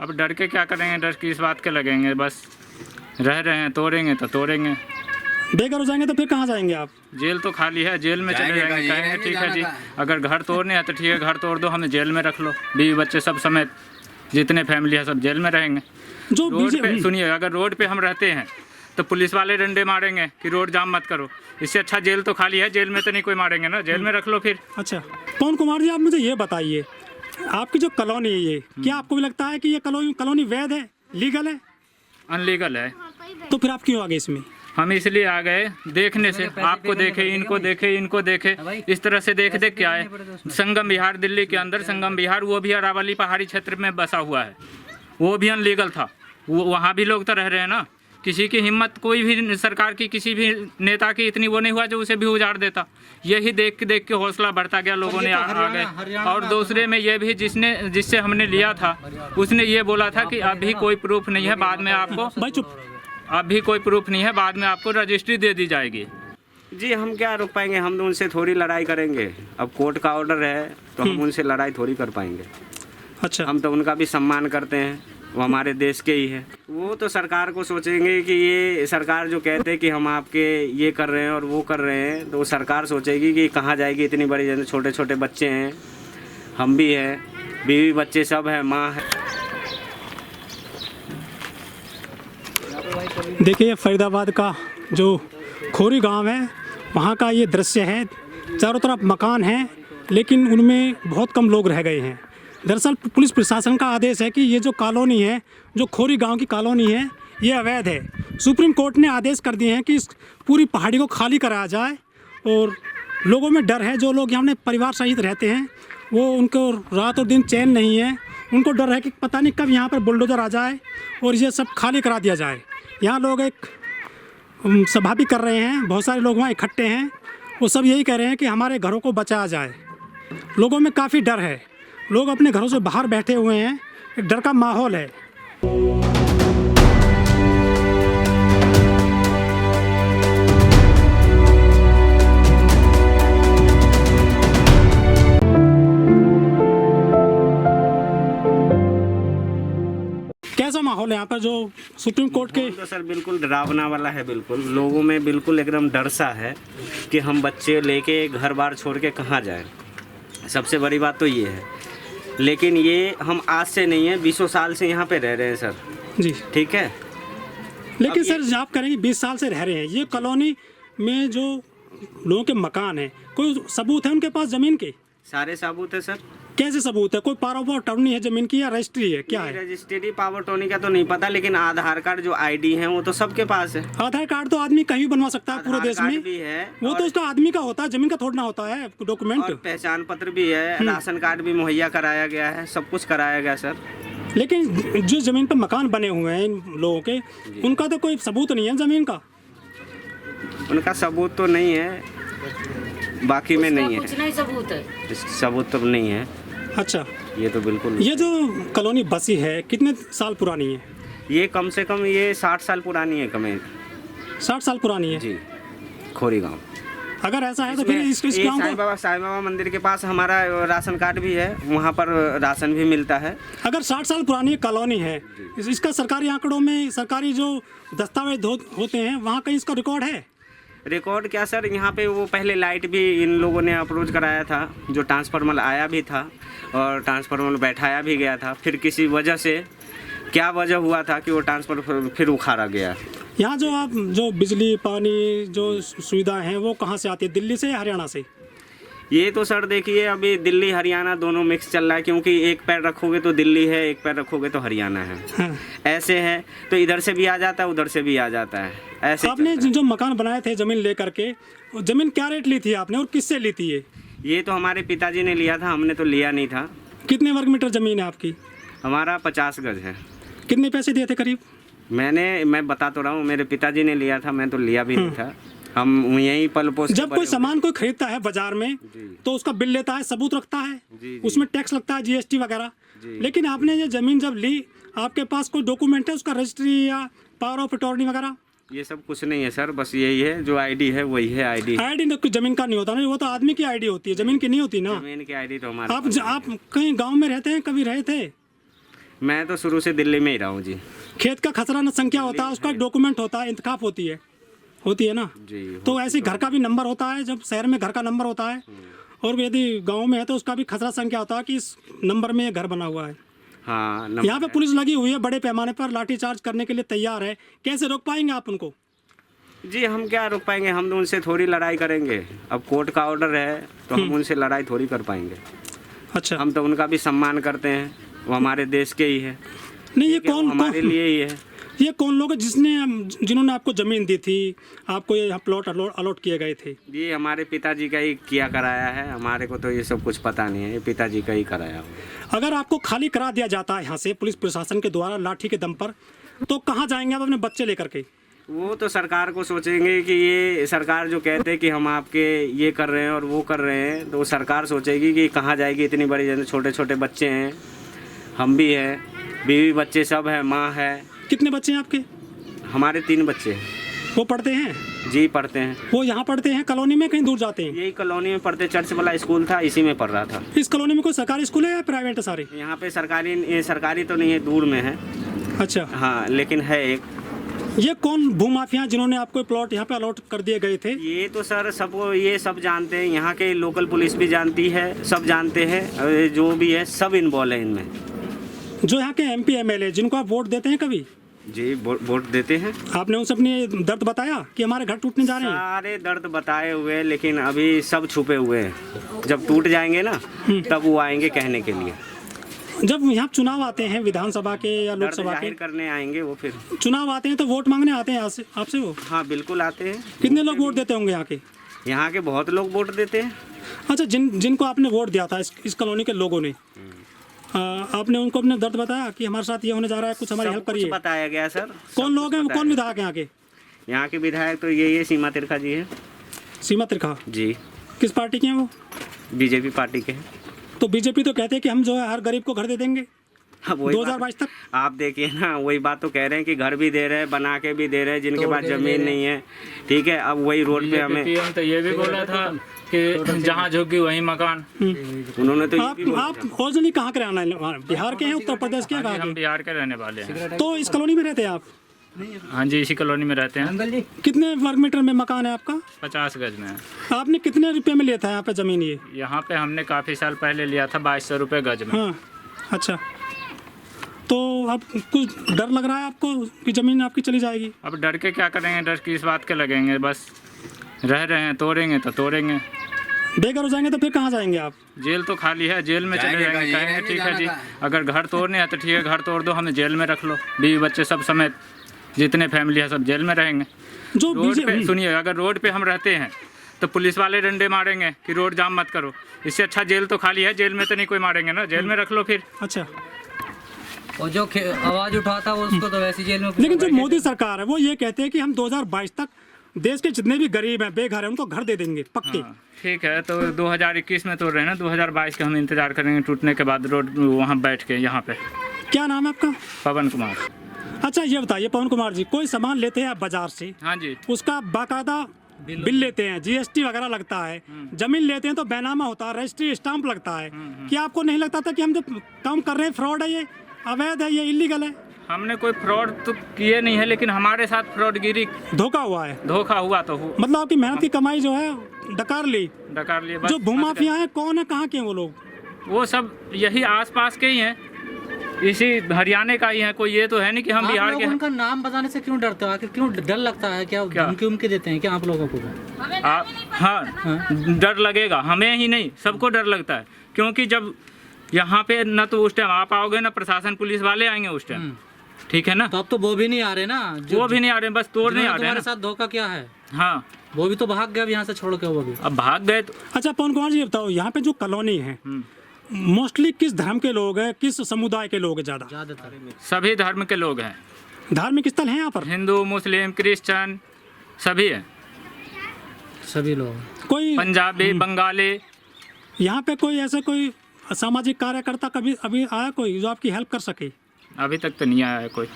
अब डर के क्या करेंगे, डर की इस बात के लगेंगे, बस रह रहे हैं, तोड़ेंगे तो तोड़ेंगे। बेघर हो जाएंगे तो फिर कहाँ जाएंगे आप? जेल तो खाली है, जेल में चले जाएंगे, कहेंगे ठीक है जी, अगर घर तोड़ने हैं तो ठीक है, घर तोड़ दो, हमें जेल में रख लो, बीवी बच्चे सब समेत जितने फैमिली है सब जेल में रहेंगे। जो रोड पे सुनिए, अगर रोड पे हम रहते हैं तो पुलिस वाले डंडे मारेंगे कि रोड जाम मत करो, इससे अच्छा जेल तो खाली है, जेल में तो नहीं कोई मारेंगे ना, जेल में रख लो फिर। अच्छा पवन कुमार जी, आप मुझे ये बताइए, आपकी जो कॉलोनी है ये, क्या आपको भी लगता है कि ये कॉलोनी वैध है, लीगल है? अनलीगल है। तो फिर आप क्यों आ गए इसमें? हम इसलिए आ गए देखने से, आपको देखे, इनको देखे, इस तरह से देख देख के आए। संगम विहार दिल्ली के अंदर संगम विहार, वो भी अरावली पहाड़ी क्षेत्र में बसा हुआ है, वो भी अनलीगल था, वो वहाँ भी लोग तो रह रहे हैं ना। किसी की हिम्मत, कोई भी सरकार की, किसी भी नेता की इतनी वो नहीं हुआ जो उसे भी उजाड़ देता। यही देख के हौसला बढ़ता गया, लोगों ने आ गए। और दूसरे में ये भी जिससे हमने लिया था उसने ये बोला था कि अभी कोई प्रूफ नहीं है, बाद में आपको अभी कोई प्रूफ नहीं है, बाद में आपको रजिस्ट्री दे दी जाएगी। जी हम क्या रुक पाएंगे, हम तो उनसे थोड़ी लड़ाई करेंगे। अब कोर्ट का ऑर्डर है तो हम उनसे लड़ाई थोड़ी कर पाएंगे। अच्छा, हम तो उनका भी सम्मान करते हैं, वो हमारे देश के ही है। वो तो सरकार को सोचेंगे कि ये सरकार जो कहते हैं कि हम आपके ये कर रहे हैं और वो कर रहे हैं, तो वो सरकार सोचेगी कि कहाँ जाएगी, इतनी बड़ी जन, छोटे छोटे बच्चे हैं, हम भी हैं, बीवी बच्चे सब है, माँ है। देखिए फरीदाबाद का जो खोरी गांव है, वहाँ का ये दृश्य है। चारों तरफ मकान हैं लेकिन उनमें बहुत कम लोग रह गए हैं। दरअसल पुलिस प्रशासन का आदेश है कि ये जो कॉलोनी है, जो खोरी गांव की कॉलोनी है, ये अवैध है। सुप्रीम कोर्ट ने आदेश कर दिए हैं कि इस पूरी पहाड़ी को खाली कराया जाए। और लोगों में डर है, जो लोग यहाँ अपने परिवार सहित रहते हैं, वो उनको रात और दिन चैन नहीं है। उनको डर है कि पता नहीं कब यहाँ पर बुलडोज़र आ जाए और ये सब खाली करा दिया जाए। यहाँ लोग एक सभा भी कर रहे हैं, बहुत सारे लोग वहाँ इकट्ठे हैं, वो सब यही कह रहे हैं कि हमारे घरों को बचाया जाए। लोगों में काफ़ी डर है, लोग अपने घरों से बाहर बैठे हुए हैं, एक डर का माहौल है। कैसा माहौल है यहाँ पर जो सुप्रीम कोर्ट के? तो सर बिल्कुल डरावना वाला है, बिल्कुल लोगों में बिल्कुल एकदम डर सा है कि हम बच्चे लेके घर बार छोड़ के कहाँ जाएं। सबसे बड़ी बात तो ये है। लेकिन ये हम आज से नहीं है, 20 साल से यहाँ पे रह रहे हैं सर जी, ठीक है। लेकिन सर आप करेंगे 20 साल से रह रहे हैं, ये कॉलोनी में जो लोगों के मकान हैं, कोई सबूत है उनके पास ज़मीन के? सारे सबूत है सर। कैसे सबूत है? कोई पावर टर्नी है ज़मीन की या रजिस्ट्री है, क्या है? रजिस्ट्री पावर टर्नी का तो नहीं पता, लेकिन आधार कार्ड जो आईडी है वो तो सबके पास है। आधार कार्ड तो आदमी कहीं बनवा सकता है पूरे देश में भी है, वो तो उसका आदमी का होता है, जमीन का थोड़ा ना होता है डॉक्यूमेंट। और पहचान पत्र भी है, राशन कार्ड भी मुहैया कराया गया है, सब कुछ कराया गया सर। लेकिन जो ज़मीन पर मकान बने हुए हैं इन लोगों के, उनका तो कोई सबूत नहीं है ज़मीन का। उनका सबूत तो नहीं है, बाकी में नहीं है, कुछ नहीं सबूत है, सबूत तो नहीं है। अच्छा, ये तो बिल्कुल। ये जो कॉलोनी बसी है कितने साल पुरानी है? ये कम से कम ये 60 साल पुरानी है, कम 60 साल पुरानी है जी, खोरी गांव। अगर ऐसा है तो फिर इस गांव को साईं बाबा मंदिर के पास हमारा राशन कार्ड भी है, वहाँ पर राशन भी मिलता है। अगर 60 साल पुरानी कॉलोनी है, इसका सरकारी आंकड़ों में, सरकारी जो दस्तावेज होते हैं, वहाँ कहीं इसका रिकॉर्ड है? रिकॉर्ड क्या सर, यहाँ पे वो पहले लाइट भी इन लोगों ने अप्रोच कराया था, जो ट्रांसफार्मर आया भी था और ट्रांसफार्मर बैठाया भी गया था। फिर किसी वजह से, क्या वजह हुआ था कि वो ट्रांसफार्मर फिर उखाड़ा गया। यहाँ जो बिजली पानी जो सुविधाएं हैं वो कहाँ से आती है, दिल्ली से या हरियाणा से? ये तो सर देखिए, अभी दिल्ली हरियाणा दोनों मिक्स चल रहा है, क्योंकि एक पैर रखोगे तो दिल्ली है, एक पैर रखोगे तो हरियाणा है। हाँ। ऐसे है तो इधर से भी आ जाता है, उधर से भी आ जाता है, ऐसे। आपने जो मकान बनाए थे ज़मीन लेकर के, वो ज़मीन क्या रेट ली थी आपने और किससे ली थी? ये तो हमारे पिताजी ने लिया था, हमने तो लिया नहीं था। कितने वर्ग मीटर ज़मीन है आपकी? हमारा 50 गज है। कितने पैसे दिए थे करीब? मैं बता तो रहा हूँ, मेरे पिताजी ने लिया था, मैं तो लिया भी नहीं था। हम यहीं पल पोस। जब कोई सामान कोई खरीदता है बाजार में तो उसका बिल लेता है, सबूत रखता है, उसमें टैक्स लगता है, जीएसटी वगैरह। लेकिन आपने ये ज़मीन जब ली, आपके पास कोई डॉक्यूमेंट है उसका, रजिस्ट्री या पावर ऑफ अटॉर्नी वगैरह? ये सब कुछ नहीं है सर, बस यही है, जो आईडी है वही है आईडी। आईडी तो ज़मीन का नहीं होता ना, वो तो आदमी की आईडी होती है, ज़मीन की नहीं होती ना। ज़मीन की आईडी तो हमारे। आप कहीं गाँव में रहते हैं, कभी रहे थे? मैं तो शुरू से दिल्ली में ही रहा हूँ जी। खेत का खसरा संख्या होता है, उसका एक डॉक्यूमेंट होता है, इंतखाब होती है ना जी। तो ऐसे घर का भी नंबर होता है, जब शहर में घर का नंबर होता है, और यदि गांव में है तो उसका भी खसरा संख्या होता है कि इस नंबर में ये घर बना हुआ है। हाँ, यहाँ पे पुलिस लगी हुई है, बड़े पैमाने पर लाठीचार्ज करने के लिए तैयार है। कैसे रोक पाएंगे आप उनको? जी हम क्या रोक पाएंगे, हम तो उनसे थोड़ी लड़ाई करेंगे। अब कोर्ट का ऑर्डर है तो हम उनसे लड़ाई थोड़ी कर पाएंगे। अच्छा, हम तो उनका भी सम्मान करते हैं, वो हमारे देश के ही है। नहीं ये वो हमारे लिए ही है। ये कौन लोग हैं जिन्होंने आपको ज़मीन दी थी, आपको ये प्लॉट अलॉट किए गए थे? ये हमारे पिताजी का ही किया कराया है, हमारे को तो ये सब कुछ पता नहीं है, ये पिताजी का ही कराया हुआ। अगर आपको खाली करा दिया जाता है यहाँ से पुलिस प्रशासन के द्वारा लाठी के दम पर, तो कहाँ जाएंगे आप अपने बच्चे लेकर के? वो तो सरकार को सोचेंगे कि ये सरकार जो कहते हैं कि हम आपके ये कर रहे हैं और वो कर रहे हैं, तो वो सरकार सोचेगी कि कहाँ जाएगी, इतनी बड़ी जन, छोटे छोटे बच्चे हैं, हम भी हैं, बीवी बच्चे सब है, माँ है। कितने बच्चे हैं आपके? हमारे 3 बच्चे हैं। वो पढ़ते हैं? जी पढ़ते हैं। वो यहाँ पढ़ते हैं कॉलोनी में, कहीं दूर जाते हैं? यही कॉलोनी में पढ़ते, चर्च वाला स्कूल था, इसी में पढ़ रहा था। इस कॉलोनी में कोई सरकारी स्कूल है या प्राइवेट है सारे? यहाँ पे सरकारी तो नहीं है, दूर में है। अच्छा, हाँ लेकिन है एक। ये कौन भूमाफिया जिन्होंने आपको प्लॉट यहाँ पे अलॉट कर दिए गए थे? ये तो सर ये सब जानते हैं, यहाँ के लोकल पुलिस भी जानती है, सब जानते हैं, जो भी है सब इन्वॉल्व है इनमें। जो यहाँ के MP MLA जिनको आप वोट देते हैं कभी? जी वोट देते हैं। आपने उनसे अपनी दर्द बताया कि हमारे घर टूटने जा रहे हैं? सारे दर्द बताए हुए, लेकिन अभी सब छुपे हुए हैं। जब टूट जाएंगे ना तब वो आएंगे कहने के लिए। जब यहाँ चुनाव आते हैं विधानसभा के या दर्द लोकसभा के, जाहिर करने आएंगे वो, फिर चुनाव आते हैं तो वोट मांगने आते हैं आपसे वो? हाँ बिल्कुल आते हैं। कितने लोग वोट देते होंगे यहाँ के? यहाँ के बहुत लोग वोट देते हैं। अच्छा, जिनको आपने वोट दिया था इस कॉलोनी के लोगों ने, आपने उनको अपने दर्द बताया कि हमारे साथ ये होने जा रहा है, कुछ हमारी हेल्प करिए? बताया गया सर। कौन लोग हैं, कौन विधायक हैं यहाँ के? यहाँ के विधायक तो ये सीमा तिरखा जी है। सीमा तिरखा जी। किस पार्टी के हैं वो? बीजेपी पार्टी के हैं। तो बीजेपी तो कहते हैं कि हम जो है हर गरीब को घर दे देंगे 2022 तक। आप देखिए ना, वही बात तो कह रहे हैं कि घर भी दे रहे हैं, बना के भी दे रहे हैं, जिनके पास जमीन नहीं है। ठीक है, अब वही रोड पे हमें पीएम तो ये भी बोला था कि जहाँ झुकी वहीं मकान। उन्होंने तो आप ओरिजिनली कहाँ के रहना है? बिहार के हैं, उत्तर प्रदेश के? कहाँ हम के? बिहार के रहने वाले हैं। तो इस कॉलोनी में रहते हैं आप? हाँ जी, इसी कॉलोनी में रहते हैं। कितने वर्ग मीटर में मकान है आपका? 50 गज में है। आपने कितने रुपए में लिया था यहाँ पे जमीन? ये यहाँ पे हमने काफ़ी साल पहले लिया था 2200 रुपये गज में। हाँ, अच्छा। तो अब कुछ डर लग रहा है आपको कि ज़मीन आपकी चली जाएगी? अब डर के क्या करेंगे, डर किस बात के लगेंगे, बस रह रहे हैं, तोड़ेंगे तो तोड़ेंगे। बेघर हो जाएंगे तो फिर कहाँ जाएंगे आप? जेल तो खाली है, जेल में चले जाएंगे, कहेंगे ठीक है जी, अगर घर तोड़ने हैं तो ठीक है, घर तोड़ दो, हमें जेल में रख लो, बीवी बच्चे सब समेत जितने फैमिली है सब जेल में रहेंगे। जो रोड पे सुनिए, अगर रोड पे हम रहते हैं तो पुलिस वाले डंडे मारेंगे कि रोड जाम मत करो। इससे अच्छा जेल तो खाली है, जेल में तो नहीं कोई मारेंगे ना, जेल में रख लो फिर। अच्छा, और जो आवाज उठाता वो उसको तो वैसी जेल में। लेकिन जो मोदी सरकार है वो ये कहते हैं कि हम 2022 तक देश के जितने भी गरीब हैं, बेघर हैं, उनको घर दे देंगे पक्के। हाँ, ठीक है, तो 2021 में तोड़ रहे हैं ना, 2022 के हम इंतजार करेंगे टूटने के बाद रोड वहाँ बैठ के। यहाँ पे क्या नाम है आपका? पवन कुमार। अच्छा, ये बताइए पवन कुमार जी, कोई सामान लेते हैं आप बाजार से, हाँ जी, उसका बाकायदा बिल लेते हैं, GST वगैरह लगता है, जमीन लेते हैं तो बैनामा होता है, रजिस्ट्री स्टाम्प लगता है, क्या आपको नहीं लगता था कि हम जो काम कर रहे हैं फ्रॉड है, ये अवैध है, ये इलीगल है? हमने कोई फ्रॉड तो किए नहीं है, लेकिन हमारे साथ फ्रॉडगिरी, धोखा हुआ है। धोखा हुआ तो हो, मतलब आपकी मेहनत की कमाई जो है डकार ली। डकार लिए। जो भूमाफिया है कौन है, कहाँ के हैं वो लोग? वो सब यही आसपास के ही हैं, इसी हरियाणा का ही है, कोई ये तो है नहीं कि हम बिहार के हैं। उनका नाम बताने से क्यों डरते हो? आखिर क्यों डर लगता है? क्या धमकी उमकी देते हैं क्या आप लोगों को? हाँ, डर लगेगा, हमें ही नहीं सबको डर लगता है, क्योंकि जब यहाँ पे न तो उस टाइम आप आओगे ना प्रशासन पुलिस वाले आएंगे उस टाइम, ठीक है ना। तो अब तो वो भी नहीं आ रहे ना, वो भी नहीं आ रहे, बस तोड़ने आ रहे हैं। तुम्हारे साथ धोखा क्या है? हाँ, वो भी तो भाग गया यहाँ से छोड़ के, वो भी अब भाग गए तो। अच्छा पवन कुमार जी, बताओ यहाँ पे जो कॉलोनी है मोस्टली किस धर्म के लोग हैं, किस समुदाय के लोग हैं? ज्यादातर सभी धर्म के लोग हैं, धार्मिक स्थल हैं यहाँ पर? हिंदू मुस्लिम क्रिश्चियन सभी हैं, सभी लोग। कोई पंजाबी बंगाली। यहाँ पे कोई ऐसा कोई सामाजिक कार्यकर्ता कभी अभी आया कोई जो आपकी हेल्प कर सके? अभी तक तो नहीं आया है कोई।